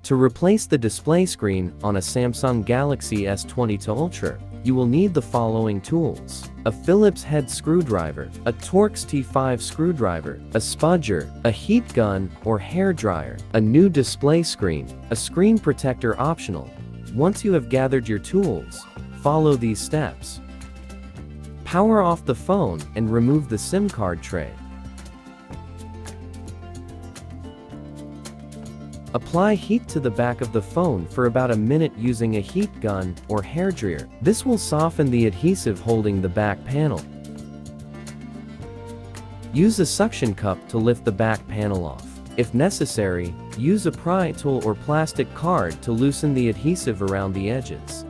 To replace the display screen on a Samsung Galaxy S22 Ultra, you will need the following tools: a Phillips head screwdriver, a Torx T5 screwdriver, a spudger, a heat gun or hair dryer, a new display screen, a screen protector optional. Once you have gathered your tools, follow these steps. Power off the phone and remove the SIM card tray. Apply heat to the back of the phone for about a minute using a heat gun or hair dryer. This will soften the adhesive holding the back panel. Use a suction cup to lift the back panel off. If necessary, use a pry tool or plastic card to loosen the adhesive around the edges.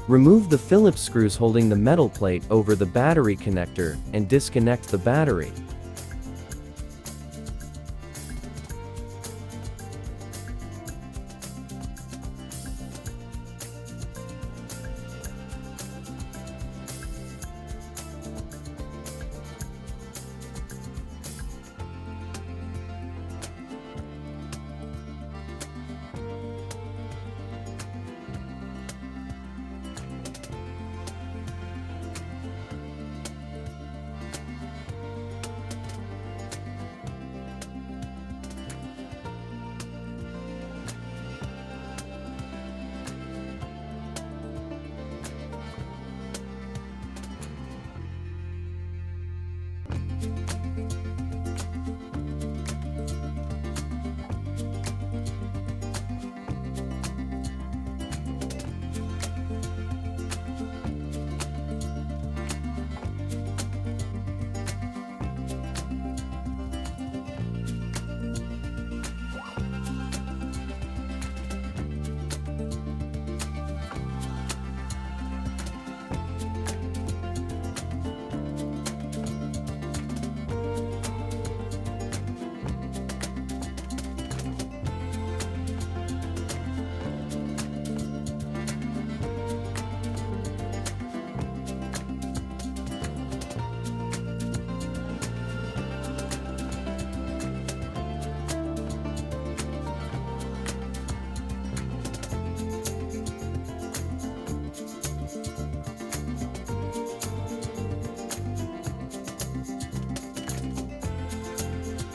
Remove the Phillips screws holding the metal plate over the battery connector and disconnect the battery.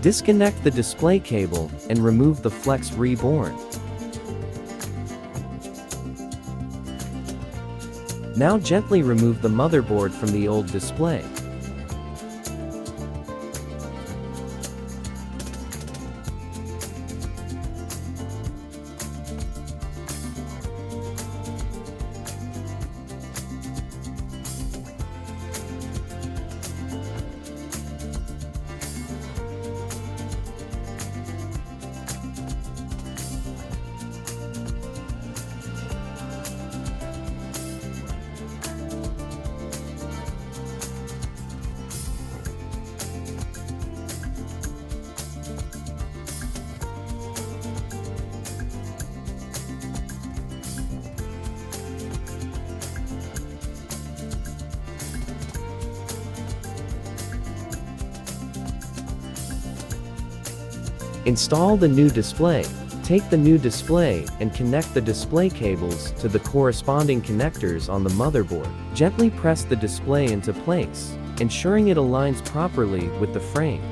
Disconnect the display cable and remove the Flex Reborn. Now gently remove the motherboard from the old display. Install the new display. Take the new display and connect the display cables to the corresponding connectors on the motherboard. Gently press the display into place, ensuring it aligns properly with the frame.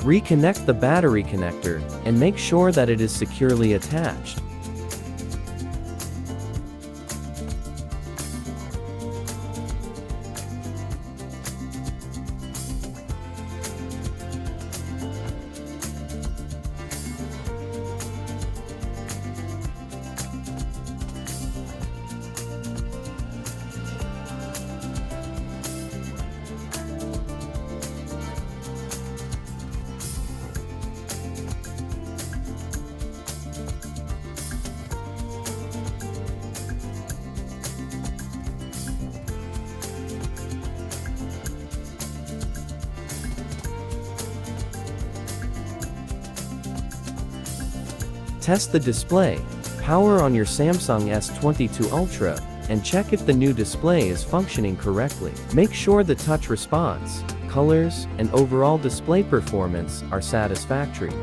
Reconnect the battery connector, and make sure that it is securely attached. Test the display, power on your Samsung S22 Ultra, and check if the new display is functioning correctly. Make sure the touch response, colors, and overall display performance are satisfactory.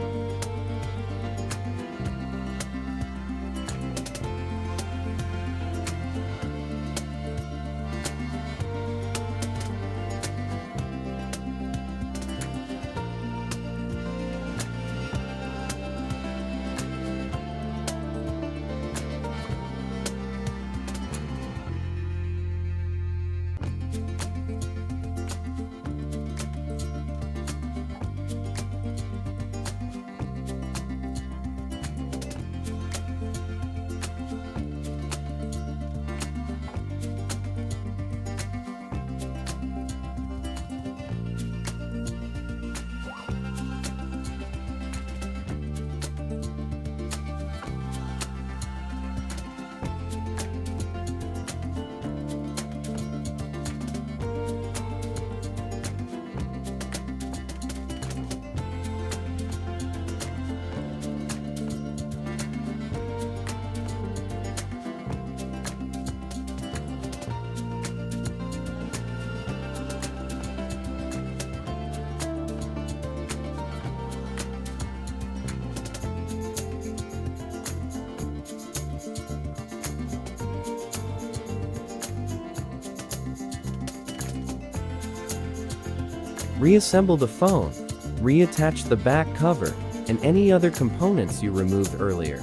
Reassemble the phone, reattach the back cover, and any other components you removed earlier.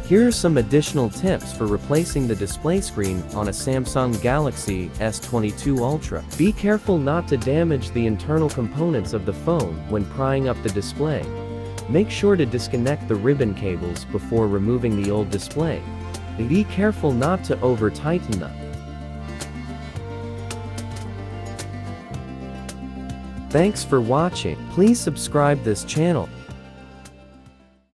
Here are some additional tips for replacing the display screen on a Samsung Galaxy S22 Ultra. Be careful not to damage the internal components of the phone when prying up the display. Make sure to disconnect the ribbon cables before removing the old display. Be careful not to over-tighten them. Thanks for watching. Please subscribe this channel.